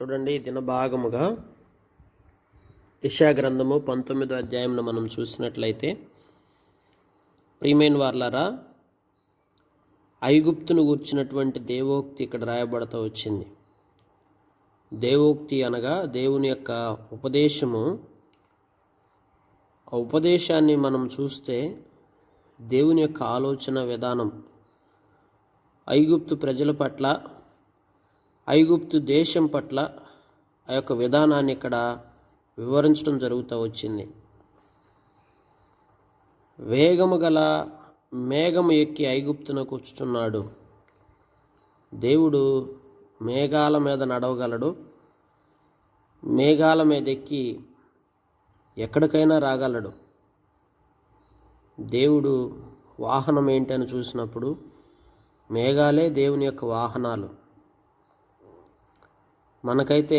చూడండి, దిన భాగముగా యెషయా గ్రంథము 19వ అధ్యాయంలో మనం చూసినట్లయితే, ప్రియమైన వారలారా, ఐగుప్తును గూర్చినటువంటి దేవోక్తి ఇక్కడ రాయబడుతూ వచ్చింది. దేవోక్తి అనగా దేవుని యొక్క ఉపదేశము. ఆ ఉపదేశాన్ని మనం చూస్తే దేవుని యొక్క ఆలోచన విధానం ఐగుప్తు ప్రజల పట్ల, ఐగుప్తు దేశం పట్ల ఆ యొక్క విధానాన్ని ఇక్కడ వివరించడం జరుగుతూ వచ్చింది. వేగము గల మేఘము ఎక్కి ఐగుప్తును కూర్చుచున్నాడు. దేవుడు మేఘాల మీద నడవగలడు. మేఘాల మీద ఎక్కి ఎక్కడికైనా రాగలడు. దేవుడు వాహనం ఏంటని చూసినప్పుడు మేఘాలే దేవుని యొక్క వాహనాలు. మనకైతే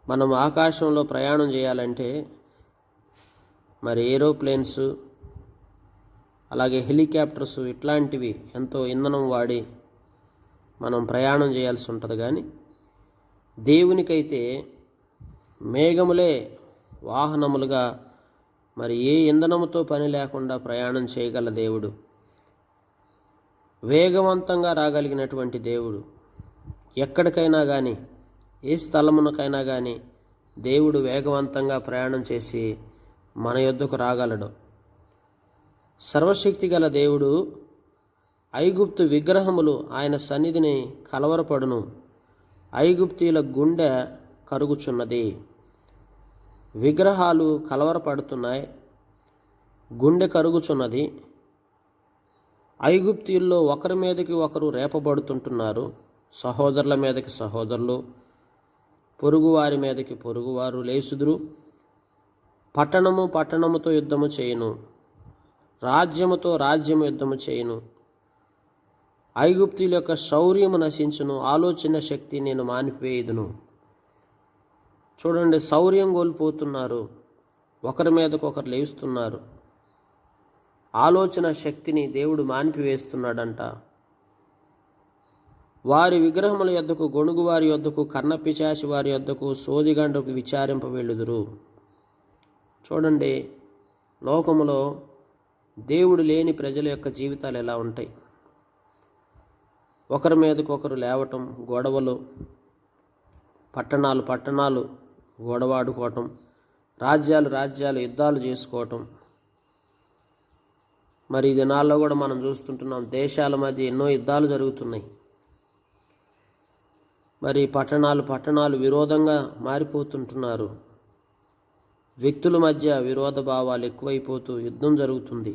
మనం ఆకాశంలో ప్రయాణం చేయాలంటే మరి ఏరోప్లేన్స్, అలాగే హెలికాప్టర్స్ ఇట్లాంటివి ఎంతో ఇంధనం వాడి మనం ప్రయాణం చేయాల్సి ఉంటుంది. కానీ దేవునికైతే మేఘములే వాహనములుగా మరి ఏ ఇంధనముతో పని లేకుండా ప్రయాణం చేయగల దేవుడు, వేగవంతంగా రాగలిగినటువంటి దేవుడు. ఎక్కడికైనా కానీ, ఏ స్థలమునకైనా కానీ దేవుడు వేగవంతంగా ప్రయాణం చేసి మన యొద్దకు రాగలడు. సర్వశక్తి గల దేవుడు ఐగుప్తు విగ్రహములు ఆయన సన్నిధిని కలవరపడును. ఐగుప్తీయుల గుండె కరుగుచున్నది. విగ్రహాలు కలవరపడుతున్నాయి, గుండె కరుగుచున్నది. ఐగుప్తీయుల్లో ఒకరి మీదకి ఒకరు రేపబడుతుంటున్నారు. సహోదరుల మీదకి సహోదరులు, పొరుగువారి మీదకి పొరుగువారు లేసుదురు. పట్టణము పట్టణముతో యుద్ధము చేయును, రాజ్యముతో రాజ్యము యుద్ధము చేయును. ఐగుప్తీయుల యొక్క శౌర్యము నశించును, ఆలోచన శక్తి నేను మానిపేయుదును. చూడండి, శౌర్యం కోల్పోతున్నారు, ఒకరి మీదకు ఒకరు లేస్తున్నారు. ఆలోచన శక్తిని దేవుడు మానిపివేస్తున్నాడంట. వారి విగ్రహముల యొద్దకు, గొణుగు వారి యొద్దకు, కర్ణపిశాచి వారి యొద్దకు, సోదిగండకు విచారింప వెళ్ళుదురు. చూడండి, లోకములో దేవుడు లేని ప్రజల యొక్క జీవితాలు ఎలా ఉంటాయి. ఒకరి మీదకు ఒకరు లేవటం, గొడవలు, పట్టణాలు గొడవాడుకోవటం, రాజ్యాలు యుద్ధాలు చేసుకోవటం. మరి ఈ దినాల్లో కూడా మనం చూస్తుంటున్నాం, దేశాల మధ్య ఎన్నో యుద్ధాలు జరుగుతున్నాయి. మరి పట్టణాలు విరోధంగా మారిపోతుంటున్నారు. వ్యక్తుల మధ్య విరోధ భావాలు ఎక్కువైపోతూ యుద్ధం జరుగుతుంది.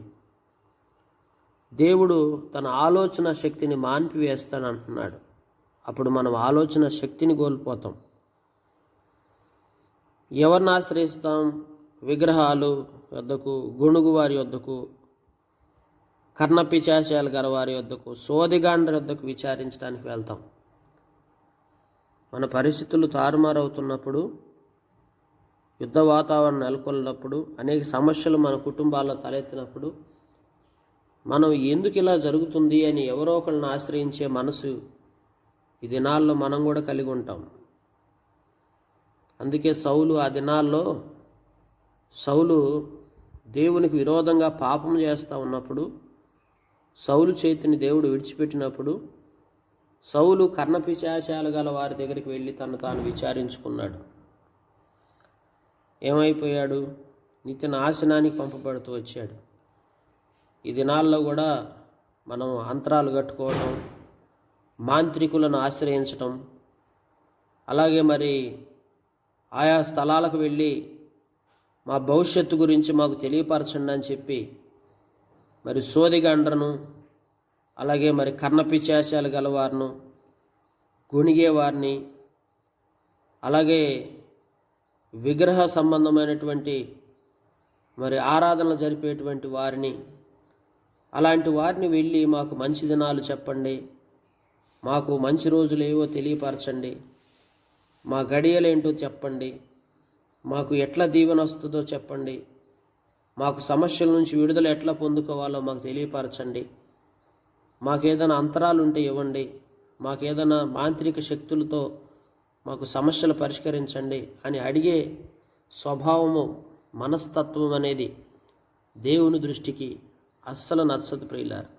దేవుడు తన ఆలోచన శక్తిని మాన్పివేస్తాడంటున్నాడు. అప్పుడు మనం ఆలోచన శక్తిని కోల్పోతాం. ఎవరిని ఆశ్రయిస్తాం? విగ్రహాలు వద్దకు, గొణుగు వారి వద్దకు, కర్ణపిశాచాలు గల వారి వద్దకు, సోదిగాండ్ర వద్దకు విచారించడానికి వెళ్తాం. మన పరిస్థితులు తారుమారవుతున్నప్పుడు, యుద్ధ వాతావరణం నెలకొల్లినప్పుడు, అనేక సమస్యలు మన కుటుంబాల్లో తలెత్తినప్పుడు, మనం ఎందుకు ఇలా జరుగుతుంది అని ఎవరో ఒకరిని ఆశ్రయించే మనసు ఈ దినాల్లో మనం కూడా కలిగి ఉంటాం. అందుకే ఆ దినాల్లో సౌలు దేవునికి విరోధంగా పాపం చేస్తూ ఉన్నప్పుడు, సౌలు చేతిని దేవుడు విడిచిపెట్టినప్పుడు, సౌలు కర్ణపిశాచాలు గల వారి దగ్గరికి వెళ్ళి తను తాను విచారించుకున్నాడు. ఏమైపోయాడు? నిత్య నాశనానికి పంపబడుతూ వచ్చాడు. ఈ దినాల్లో కూడా మనం అంతరాలు కట్టుకోవడం, మాంత్రికులను ఆశ్రయించటం, అలాగే మరి ఆయా స్థలాలకు వెళ్ళి మా భవిష్యత్తు గురించి మాకు తెలియపరచండి అని చెప్పి మరి సోదిగండ్రను, అలాగే మరి కర్ణపిశాచాలు గలవారిను, గొణిగేవారిని, అలాగే విగ్రహ సంబంధమైనటువంటి మరి ఆరాధనలు జరిపేటువంటి వారిని, అలాంటి వారిని వెళ్ళి మాకు మంచి దినాలు చెప్పండి, మాకు మంచి రోజులు ఏవో తెలియపరచండి, మా గడియలేంటో చెప్పండి, మాకు ఎట్లా దీవెన వస్తుందో చెప్పండి, మాకు సమస్యల నుంచి విడుదల ఎట్లా పొందుకోవాలో మాకు తెలియపరచండి, మాకేదైనా అంతరాలు ఉంటే ఇవ్వండి, మాకేదైనా మాంత్రిక శక్తులతో మాకు సమస్యలు పరిష్కరించండి అని అడిగే స్వభావము, మనస్తత్వం అనేది దేవుని దృష్టికి అస్సలు నచ్చదు ప్రియులారా.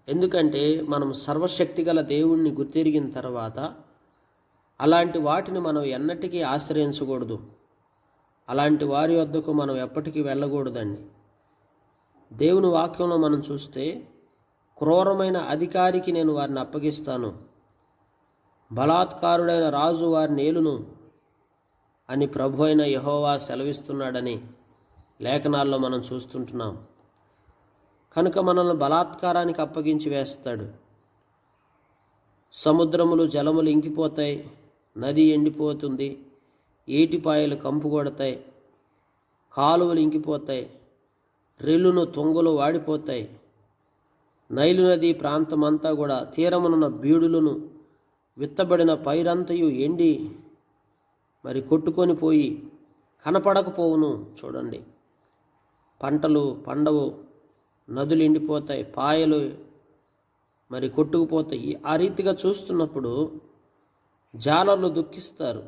ఎందుకంటే మనం సర్వశక్తి గల దేవుణ్ణి గుర్తెరిగిన తర్వాత అలాంటి వాటిని మనం ఎన్నటికీ ఆశ్రయించకూడదు. అలాంటి వారి వద్దకు మనం ఎప్పటికీ వెళ్ళకూడదండి. దేవుని వాక్యంలో మనం చూస్తే, క్రూరమైన అధికారికి నేను వారిని అప్పగిస్తాను, బలాత్కారుడైన రాజు వారిని ఏలును అని ప్రభు అయిన యెహోవా సెలవిస్తున్నాడని లేఖనాల్లో మనం చూస్తుంటున్నాం. కనుక మనల్ని బలాత్కారానికి అప్పగించి వేస్తాడు. సముద్రములు జలములు ఇంకిపోతాయి, నది ఎండిపోతుంది, ఏటిపాయలు కంపు కొడతాయి, కాలువలు ఇంకిపోతాయి, రెల్లును తొంగలు వాడిపోతాయి. నైలు నది ప్రాంతమంతా కూడా తీరమునున్న బీడులను విత్తబడిన పైరంతయు ఎండి మరి కొట్టుకొని పోయి కనపడకపోవును. చూడండి, పంటలు పండవు, నదులు ఎండిపోతాయి, పాయలు మరి కొట్టుకుపోతాయి. ఆ రీతిగా చూస్తున్నప్పుడు జాలర్లు దుఃఖిస్తారు,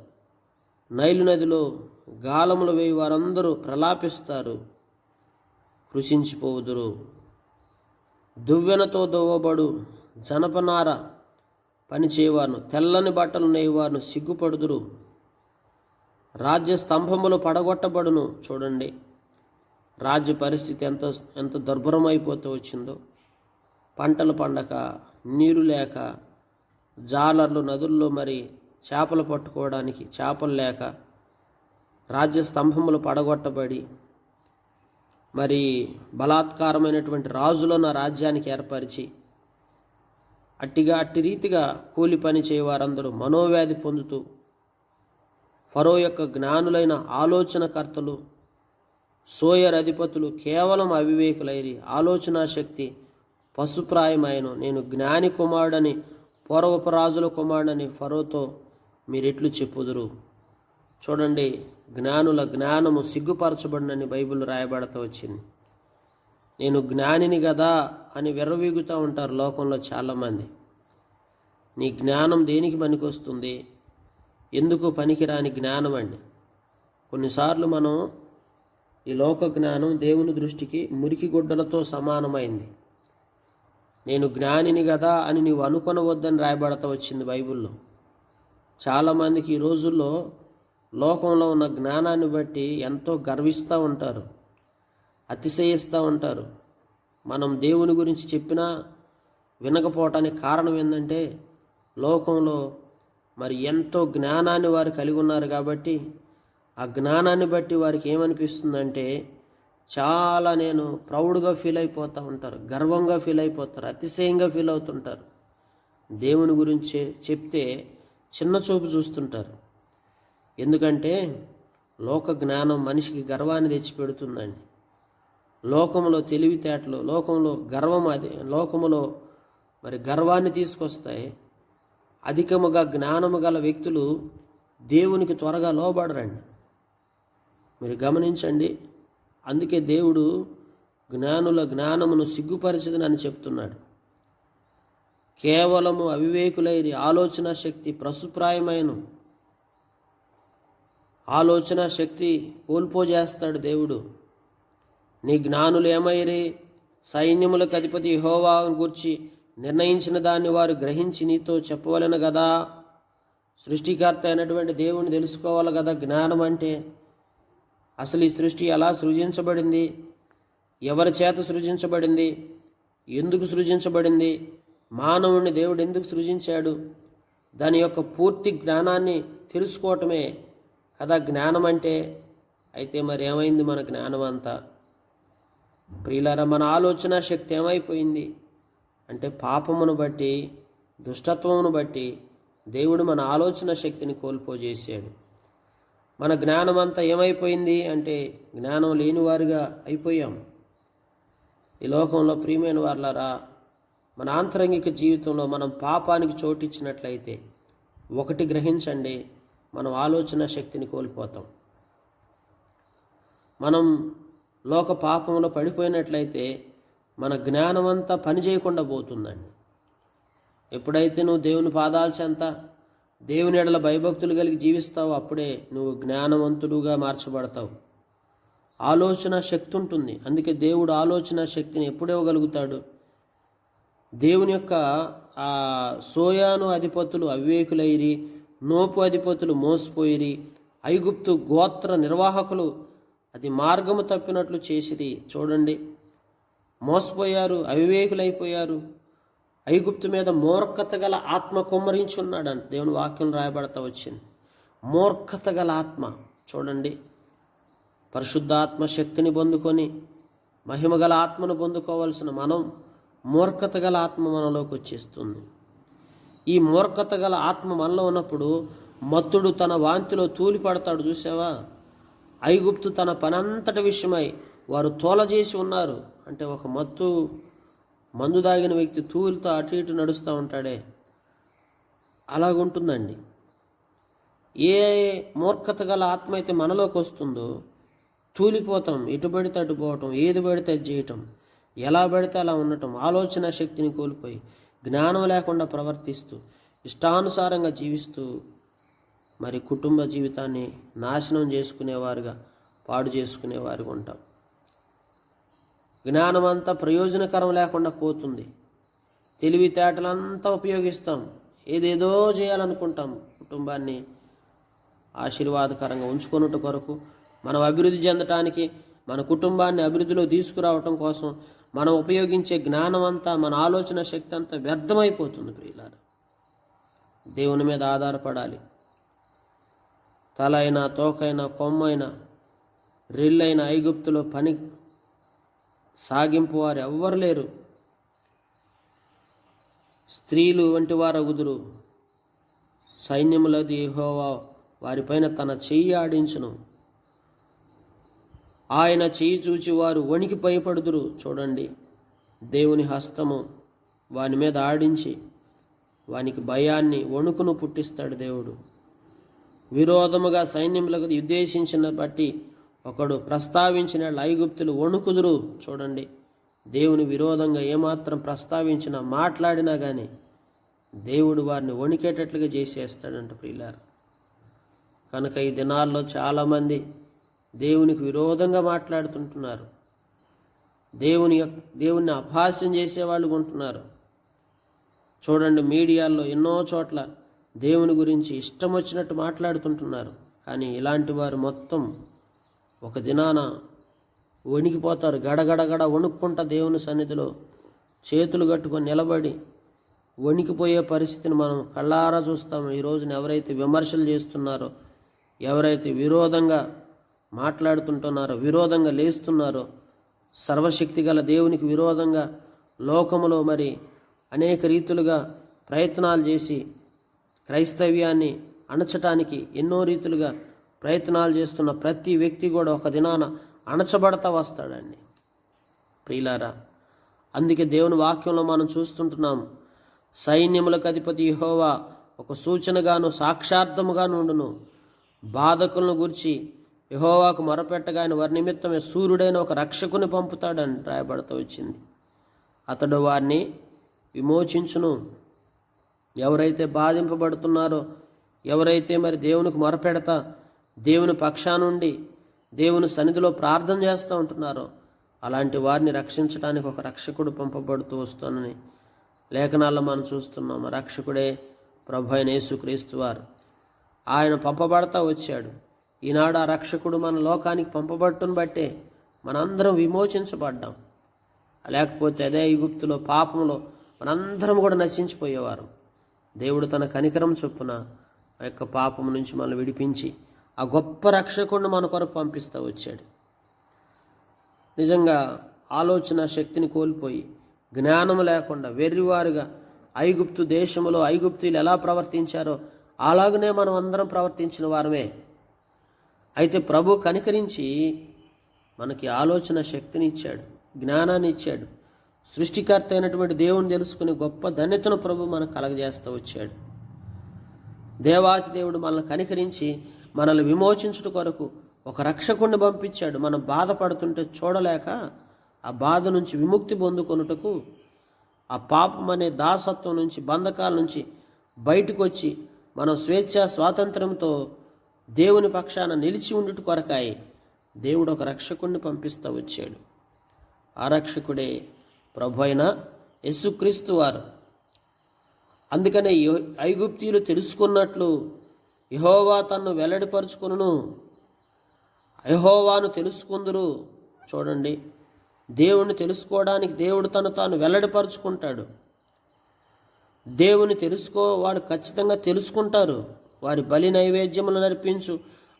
నైలు నదిలో గాలములు వేయి వారందరూ ప్రలాపిస్తారు, కృషించిపోవుదురు. దువ్వెనతో దోవబడు జనపనార పనిచేయవారును, తెల్లని బట్టలు నేయవారును సిగ్గుపడుదురు. రాజ్య స్తంభములు పడగొట్టబడును. చూడండి, రాజ్య పరిస్థితి ఎంత దుర్భరమైపోతూ వచ్చిందో. పంటలు పండక, నీరు లేక, జాలర్లు నదుల్లో మరి చేపలు పట్టుకోవడానికి చేపలు లేక, రాజ్య స్తంభములు పడగొట్టబడి మరి బలాత్కారమైనటువంటి రాజులను రాజ్యానికి ఏర్పరిచి అట్టి రీతిగా కూలి పని చేయవారందరూ మనోవ్యాధి పొందుతూ, ఫరో యొక్క జ్ఞానులైన ఆలోచనకర్తలు, సోయర్ అధిపతులు కేవలం అవివేకులైరి, ఆలోచనా శక్తి పశుప్రాయమైన నేను జ్ఞాని కుమారుడని, పూర్వపు రాజుల కుమారుడని ఫరోతో మీరెట్లు చెప్పుదురు. చూడండి, జ్ఞానుల జ్ఞానము సిగ్గుపరచబడినని బైబిల్ రాయబడతా వచ్చింది. నేను జ్ఞానిని కదా అని విర్రవీగుతూ ఉంటారు లోకంలో చాలామంది. నీ జ్ఞానం దేనికి పనికొస్తుంది? ఎందుకు పనికిరాని జ్ఞానం అండి. కొన్నిసార్లు మనం ఈ లోక జ్ఞానం దేవుని దృష్టికి మురికి గుడ్డలతో సమానమైంది. నేను జ్ఞానిని కదా అని నీవు అనుకొనవద్దని రాయబడతా వచ్చింది బైబిల్లో. చాలామందికి ఈ రోజుల్లో లోకంలో ఉన్న జ్ఞానాన్ని బట్టి ఎంతో గర్విస్తూ ఉంటారు, అతిశయిస్తూ ఉంటారు. మనం దేవుని గురించి చెప్పినా వినకపోవటానికి కారణం ఏంటంటే, లోకంలో మరి ఎంతో జ్ఞానాన్ని వారు కలిగి ఉన్నారు కాబట్టి ఆ జ్ఞానాన్ని బట్టి వారికి ఏమనిపిస్తుందంటే చాలా నేను ప్రౌడ్గా ఫీల్ అయిపోతూ ఉంటారు, గర్వంగా ఫీల్ అయిపోతారు, అతిశయంగా ఫీల్ అవుతుంటారు. దేవుని గురించి చెప్తే చిన్న చూపు చూస్తుంటారు. ఎందుకంటే లోక జ్ఞానం మనిషికి గర్వాన్ని తెచ్చిపెడుతుందండి. లోకంలో తెలివితేటలు, లోకంలో గర్వం, లోకములో మరి గర్వాన్ని తీసుకొస్తాయి. అధికముగా జ్ఞానము గల వ్యక్తులు దేవునికి త్వరగా లోబడరండి. మీరు గమనించండి. అందుకే దేవుడు జ్ఞానుల జ్ఞానమును సిగ్గుపరిచదని చెప్తున్నాడు. కేవలము అవివేకులైరి ఆలోచన శక్తి పశుప్రాయమైన ఆలోచన శక్తి కోల్పోజేస్తాడు దేవుడు. నీ జ్ఞానులు ఏమైరి? సైన్యములకు అధిపతి యెహోవాను గూర్చి నిర్ణయించిన దాన్ని వారు గ్రహించి నీతో చెప్పవలెను కదా. సృష్టికర్త అయినటువంటి దేవుని తెలుసుకోవాలి కదా జ్ఞానం అంటే. అసలు ఈ సృష్టి ఎలా సృజించబడింది, ఎవరి చేత సృజించబడింది, ఎందుకు సృజించబడింది, మానవుణ్ణి దేవుడు ఎందుకు సృజించాడు, దాని యొక్క పూర్తి జ్ఞానాన్ని తెలుసుకోవటమే కదా జ్ఞానం అంటే. అయితే మరి ఏమైంది మన జ్ఞానం అంతా? ప్రియులారా, మన ఆలోచన శక్తి ఏమైపోయింది అంటే, పాపమును బట్టి, దుష్టత్వమును బట్టి దేవుడు మన ఆలోచన శక్తిని కోల్పోజేశాడు. మన జ్ఞానం అంతా ఏమైపోయింది అంటే, జ్ఞానం లేనివారుగా అయిపోయాం. ఈ లోకంలో ప్రియమైన వారులారా, మన ఆంతరంగిక జీవితంలో మనం పాపానికి చోటిచ్చినట్లయితే ఒకటి గ్రహించండి, మనం ఆలోచన శక్తిని కోల్పోతాం. మనం లోక పాపంలో పడిపోయినట్లయితే మన జ్ఞానం అంతా పని చేయకుండా పోతుందండి. ఎప్పుడైతే నువ్వు దేవుని పాదాల చెంత దేవుని ఎడల భయభక్తులు కలిగి జీవిస్తావు, అప్పుడే నువ్వు జ్ఞానవంతుడుగా మార్చబడతావు. ఆలోచన శక్తి ఉంటుంది. అందుకే దేవుడు ఆలోచన శక్తిని ఎప్పుడు ఇవ్వగలుగుతాడు? దేవుని యొక్క ఆ సోయాను అధిపతులు అవివేకులైరి, నోపు అధిపతులు మోసపోయిరి, ఐగుప్తు గోత్ర నిర్వాహకులు అది మార్గము తప్పినట్లు చేసిరి. చూడండి, మోసపోయారు, అవివేకులైపోయారు. ఐగుప్తు మీద మూర్ఖత గల ఆత్మ కుమ్మరించి ఉన్నాడంట. దేవుని వాక్యం రాయబడతా వచ్చింది. మూర్ఖత గల ఆత్మ. చూడండి, పరిశుద్ధాత్మ శక్తిని పొందుకొని మహిమ గల ఆత్మను పొందుకోవాల్సిన మనం మూర్ఖత గల ఆత్మ మనలోకి వచ్చేస్తుంది. ఈ మూర్ఖత గల ఆత్మ మనలో ఉన్నప్పుడు మత్తుడు తన వాంతిలో తూలి పడతాడు. చూసావా? ఐగుప్తు తన పనంతటి విషయమై వారు తోలజేసి ఉన్నారు. అంటే ఒక మందు దాగిన వ్యక్తి తూలితో అటు ఇటు నడుస్తూ ఉంటాడే, అలాగుంటుందండి. ఏ మూర్ఖత గల ఆత్మ అయితే మనలోకి వస్తుందో తూలిపోతాం, ఎటు పడితే అటు పోవటం, ఏది పడితే అది చేయటం, ఎలా పడితే అలా ఉండటం, ఆలోచన శక్తిని కోల్పోయి జ్ఞానం లేకుండా ప్రవర్తిస్తూ ఇష్టానుసారంగా జీవిస్తూ మరి కుటుంబ జీవితాన్ని నాశనం చేసుకునేవారుగా, పాడు చేసుకునేవారుగా ఉంటాం. జ్ఞానం అంతా ప్రయోజనకరం లేకుండా పోతుంది. తెలివితేటలంతా ఉపయోగిస్తాం, ఏదేదో చేయాలనుకుంటాం. కుటుంబాన్ని ఆశీర్వాదకరంగా ఉంచుకొనుట కొరకు, మనం అభివృద్ధి చెందటానికి, మన కుటుంబాన్ని అభివృద్ధిలో తీసుకురావటం కోసం మనం ఉపయోగించే జ్ఞానం అంతా, మన ఆలోచన శక్తి అంతా వ్యర్థమైపోతుంది. ప్రియులారా, దేవుని మీద ఆధారపడాలి. తలైనా, తోకైనా, కొమ్మైనా, రెల్లైన ఐగుప్తులో పని సాగింపు వారు ఎవ్వరు లేరు. స్త్రీలు వంటి వారు అగుదురు. సైన్యములది యెహోవా వారిపైన తన చెయ్యి ఆడించును. ఆయన చెయ్యి చూచి వారు వణికి భయపడుదురు. చూడండి, దేవుని హస్తము వాని మీద ఆడించి వానికి భయాన్ని, వణుకును పుట్టిస్తాడు దేవుడు. విరోధముగా సైన్యములకు ఉద్దేశించిన బట్టి ఒకడు ప్రస్తావించిన ఐగుప్తులు వణుకుదురు. చూడండి, దేవుని విరోధంగా ఏమాత్రం ప్రస్తావించినా, మాట్లాడినా కానీ దేవుడు వారిని వణికేటట్లుగా చేసేస్తాడంట ప్రియులారా. కనుక ఈ దినాల్లో చాలామంది దేవునికి విరోధంగా మాట్లాడుతుంటున్నారు. దేవుని అపహాస్యం చేసేవాళ్ళు ఉంటున్నారు. చూడండి, మీడియాల్లో ఎన్నో చోట్ల దేవుని గురించి ఇష్టం వచ్చినట్టు మాట్లాడుతుంటున్నారు. కానీ ఇలాంటి వారు మొత్తం ఒక దినాన వణికిపోతారు. గడగడగడ వణుక్కుంటా దేవుని సన్నిధిలో చేతులు కట్టుకొని నిలబడి వణికిపోయే పరిస్థితిని మనం కళ్ళారా చూస్తాము. ఈ రోజున ఎవరైతే విమర్శలు చేస్తున్నారో, ఎవరైతే విరోధంగా మాట్లాడుతుంటున్నారో, విరోధంగా లేస్తున్నారో, సర్వశక్తి గల దేవునికి విరోధంగా లోకములో మరి అనేక రీతులుగా ప్రయత్నాలు చేసి క్రైస్తవ్యాన్ని అణచటానికి ఎన్నో రీతులుగా ప్రయత్నాలు చేస్తున్న ప్రతి వ్యక్తి కూడా ఒక దినాన అణచబడతా వస్తాడండి ప్రియులారా. అందుకే దేవుని వాక్యంలో మనం చూస్తుంటున్నాం, సైన్యములకు అధిపతి యెహోవా ఒక సూచనగాను సాక్షార్థముగా నుండును. బాధకులను గురించి యెహోవాకు మొరపెట్టగా ఆయన వారి నిమిత్తమే సూర్యుడైన ఒక రక్షకుని పంపుతాడని రాయబడుతూ వచ్చింది. అతడు వారిని విమోచించును. ఎవరైతే బాధింపబడుతున్నారో, ఎవరైతే మరి దేవునికి మొరపెడతా దేవుని పక్షానుండి దేవుని సన్నిధిలో ప్రార్థన చేస్తూ ఉంటున్నారో, అలాంటి వారిని రక్షించడానికి ఒక రక్షకుడు పంపబడుతూ వస్తానని లేఖనాల్లో మనం చూస్తున్నాం. రక్షకుడే ప్రభు అయిన యేసుక్రీస్తు వారు. ఆయన పంపబడతా వచ్చాడు. ఈనాడు ఆ రక్షకుడు మన లోకానికి పంపబడటం బట్టే మనందరం విమోచించబడ్డాం. లేకపోతే అదే ఐగుప్తులో పాపంలో మనందరం కూడా నశించిపోయేవారు. దేవుడు తన కనికరం చొప్పున ఆ యొక్క పాపం నుంచి మనల్ని విడిపించి ఆ గొప్ప రక్షకుడిని మన కొరకు పంపిస్తూ వచ్చాడు. నిజంగా ఆలోచన శక్తిని కోల్పోయి జ్ఞానం లేకుండా వెర్రివారుగా ఐగుప్తు దేశంలో ఐగుప్తీయులు ఎలా ప్రవర్తించారో అలాగనే మనం అందరం ప్రవర్తించిన వారమే. అయితే ప్రభు కనికరించి మనకి ఆలోచన శక్తిని ఇచ్చాడు, జ్ఞానాన్ని ఇచ్చాడు. సృష్టికర్త అయినటువంటి దేవుని తెలుసుకుని గొప్ప ధన్యతను ప్రభు మనకు కలగజేస్తూ వచ్చాడు. దేవాతి దేవుడు మనల్ని కనికరించి మనల్ని విమోచించుట కొరకు ఒక రక్షకుడిని పంపించాడు. మనం బాధపడుతుంటే చూడలేక ఆ బాధ నుంచి విముక్తి పొందుకొనుటకు, ఆ పాపం అనే దాసత్వం నుంచి, బంధకాల నుంచి బయటకు వచ్చి మనం స్వాతంత్రంతో దేవుని పక్షాన నిలిచి ఉండుట కొరకాయి దేవుడు ఒక రక్షకుడిని పంపిస్తూ వచ్చాడు. ఆ రక్షకుడే ప్రభు అయిన యేసుక్రీస్తు వారు. అందుకనే ఐగుప్తీయులు తెలుసుకున్నట్లు యెహోవా తన్ను వెల్లడిపరుచుకొనును, యెహోవాను తెలుసుకుందురు. చూడండి, దేవుణ్ణి తెలుసుకోవడానికి దేవుడు తను తాను వెల్లడిపరుచుకుంటాడు. దేవుని వాడు ఖచ్చితంగా తెలుసుకుంటారు. వారి బలి నైవేద్యములు నర్పించు,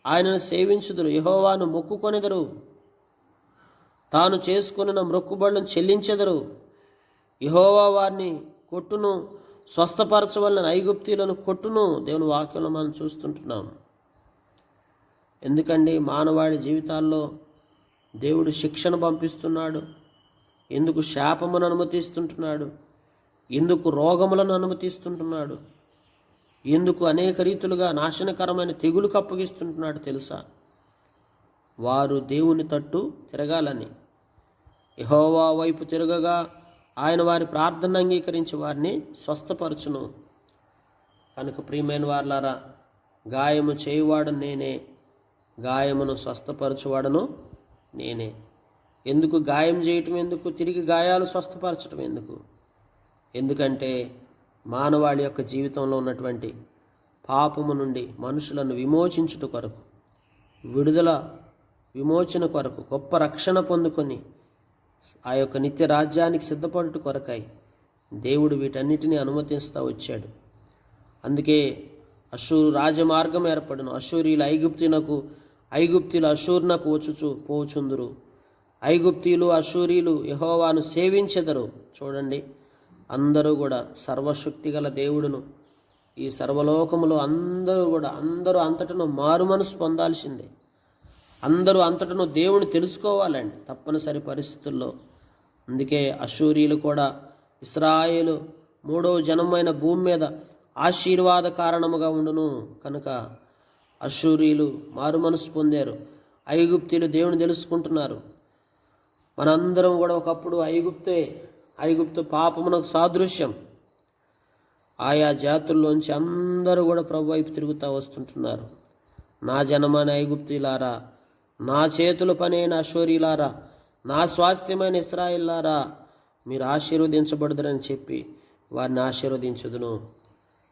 ఆయనను సేవించుదురు, యెహోవాను మొక్కుకొనెదరు, తాను చేసుకున్న మొక్కుబడులను చెల్లించెదరు. యెహోవా వారిని కొట్టును, స్వస్థపరచవలన ఐగుప్తీయులను కొట్టును. దేవుని వాక్యంలో మనం చూస్తుంటున్నాం. ఎందుకండి మానవాళి జీవితాల్లో దేవుడు శిక్షను పంపిస్తున్నాడు? ఎందుకు శాపమును అనుమతిస్తుంటున్నాడు? ఎందుకు రోగములను అనుమతిస్తుంటున్నాడు? ఎందుకు అనేక రీతులుగా నాశనకరమైన తెగులు అప్పగిస్తుంటున్నాడు తెలుసా? వారు దేవుని తట్టు తిరగాలని, యెహోవా వైపు తిరగగా ఆయన వారి ప్రార్థన అంగీకరించి వారిని స్వస్థపరచును. కనుక ప్రియమైన వారలారా, గాయము చేయువాడు నేనే, గాయమును స్వస్థపరచువాడను నేనే. ఎందుకు గాయం చేయటం ఎందుకు? తిరిగి గాయాలు స్వస్థపరచడం ఎందుకు? ఎందుకంటే మానవాళి యొక్క జీవితంలో ఉన్నటువంటి పాపము నుండి మనుషులను విమోచించుట కొరకు, విమోచన కొరకు, గొప్ప రక్షణ పొందుకొని ఆ యొక్క నిత్య రాజ్యానికి సిద్ధపడుట కొరకై దేవుడు వీటన్నిటినీ అనుమతిస్తూ వచ్చాడు. అందుకే అషూరు రాజమార్గం ఏర్పడును. ఐగుప్తీయులు అషూరునకు పోచుందురు. ఐగుప్తీయులు అషూరీలు యెహోవాను సేవించెదరు. చూడండి, అందరూ కూడా సర్వశక్తి గల దేవుడును, ఈ సర్వలోకములో అందరూ అంతటను మారు మనసు పొందాల్సిందే. అందరూ అంతటను దేవుని తెలుసుకోవాలండి తప్పనిసరి పరిస్థితుల్లో. అందుకే అషూరీలు కూడా ఇశ్రాయేలు మూడవ జనమైన భూమి మీద ఆశీర్వాద కారణముగా ఉండును. కనుక అషూరీలు మారు మనసు పొందారు, ఐగుప్తీయులు దేవుని తెలుసుకుంటున్నారు. మనందరం కూడా ఒకప్పుడు ఐగుప్తు పాపమునకు సాదృశ్యం. ఆయా జాతుల్లోంచి అందరూ కూడా ప్రభు వైపు తిరుగుతూ వస్తుంటున్నారు. నా జనమైన ఐగుప్తీయులారా, నా చేతుల పనైన అషూరీలారా, నా స్వాస్థ్యమైన ఇశ్రాయేలులారా, మీరు ఆశీర్వదించబడదురని చెప్పి వారిని ఆశీర్వదించుదును.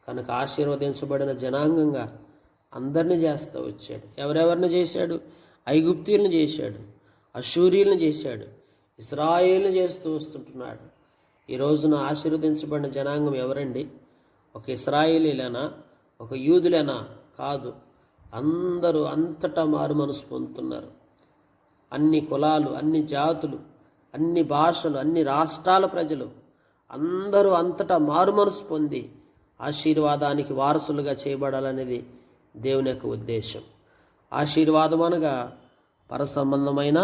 కనుక ఆశీర్వదించబడిన జనాంగంగా అందరినీ చేస్తూ వచ్చాడు. ఎవరెవరిని చేశాడు? ఐగుప్తీయులను చేశాడు, అషూరీలను చేశాడు, ఇశ్రాయేలును చేస్తూ వస్తుంటున్నాడు. ఈ రోజున ఆశీర్వదించబడిన జనాంగం ఎవరండి? ఒక ఇశ్రాయేలీలేనా? ఒక యూదులేనా? కాదు. అందరూ అంతటా మారు మనసు పొందుతున్నారు. అన్ని కులాలు, అన్ని జాతులు, అన్ని భాషలు, అన్ని రాష్ట్రాల ప్రజలు అందరూ అంతటా మారు మనసు పొంది ఆశీర్వాదానికి వారసులుగా చేయబడాలనేది దేవుని యొక్క ఉద్దేశం. ఆశీర్వాదం అనగా పర సంబంధమైన,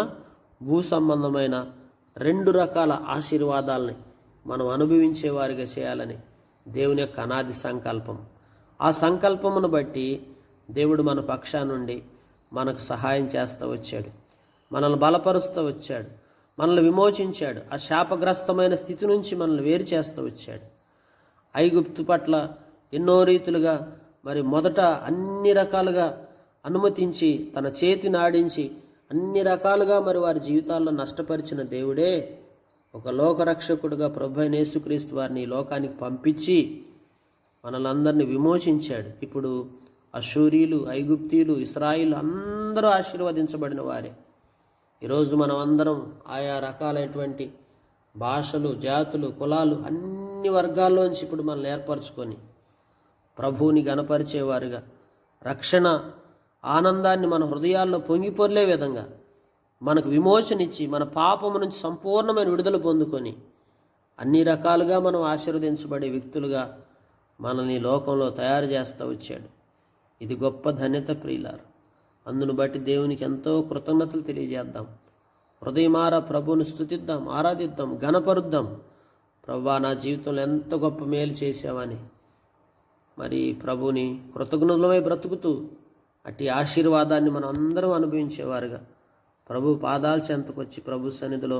భూ సంబంధమైన రెండు రకాల ఆశీర్వాదాలని మనం అనుభవించేవారిగా చేయాలని దేవుని యొక్క అనాది సంకల్పం. ఆ సంకల్పమును బట్టి దేవుడు మన పక్షా నుండి మనకు సహాయం చేస్తూ వచ్చాడు, మనల్ని బలపరుస్తూ వచ్చాడు, మనల్ని విమోచించాడు. ఆ శాపగ్రస్తమైన స్థితి నుంచి మనల్ని వేరు చేస్తూ వచ్చాడు. ఐగుప్తు పట్ల ఎన్నో రీతులుగా మొదట అన్ని రకాలుగా అనుమతించి తన చేతిని ఆడించి అన్ని రకాలుగా వారి జీవితాల్లో నష్టపరిచిన దేవుడే ఒక లోకరక్షకుడుగా ప్రభు అయిన యేసుక్రీస్తు వారిని లోకానికి పంపించి మనలందరినీ విమోచించాడు. ఇప్పుడు అషూరీలు, ఐగుప్తీయులు, ఇశ్రాయేలు అందరూ ఆశీర్వదించబడిన వారే. ఈరోజు మనం అందరం ఆయా రకాలైనటువంటి భాషలు, జాతులు, కులాలు, అన్ని వర్గాల్లోంచి ఇప్పుడు మనల్ని ఏర్పరచుకొని ప్రభువుని గణపరిచేవారుగా, రక్షణ ఆనందాన్ని మన హృదయాల్లో పొంగిపొర్లే విధంగా మనకు విమోచనిచ్చి మన పాపము నుంచి సంపూర్ణమైన విడుదల పొందుకొని అన్ని రకాలుగా మనం ఆశీర్వదించబడే వ్యక్తులుగా మనల్ని లోకంలో తయారు చేస్తూ వచ్చాడు. ఇది గొప్ప ధన్యత ప్రియులారు. అందును బట్టి దేవునికి ఎంతో కృతజ్ఞతలు తెలియజేద్దాం. హృదయమారా ప్రభువుని స్తుతిద్దాం, ఆరాధిద్దాం, ఘనపరుద్దాం. ప్రభువా, నా జీవితంలో ఎంత గొప్ప మేలు చేసావని ప్రభువుని కృతజ్ఞతలమై బ్రతుకుతూ అట్టి ఆశీర్వాదాన్ని మనం అందరం అనుభవించేవారుగా ప్రభు పాదాల చెంతకొచ్చి ప్రభు సన్నిధిలో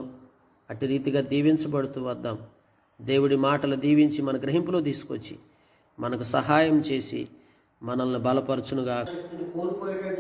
అట్టి రీతిగా దీవించబడుతూ వద్దాం. దేవుడి మాటలు దీవించి మన గ్రహింపులో తీసుకొచ్చి మనకు సహాయం చేసి మనల్ని బలపరచునుగా కోల్పోయేటట్టు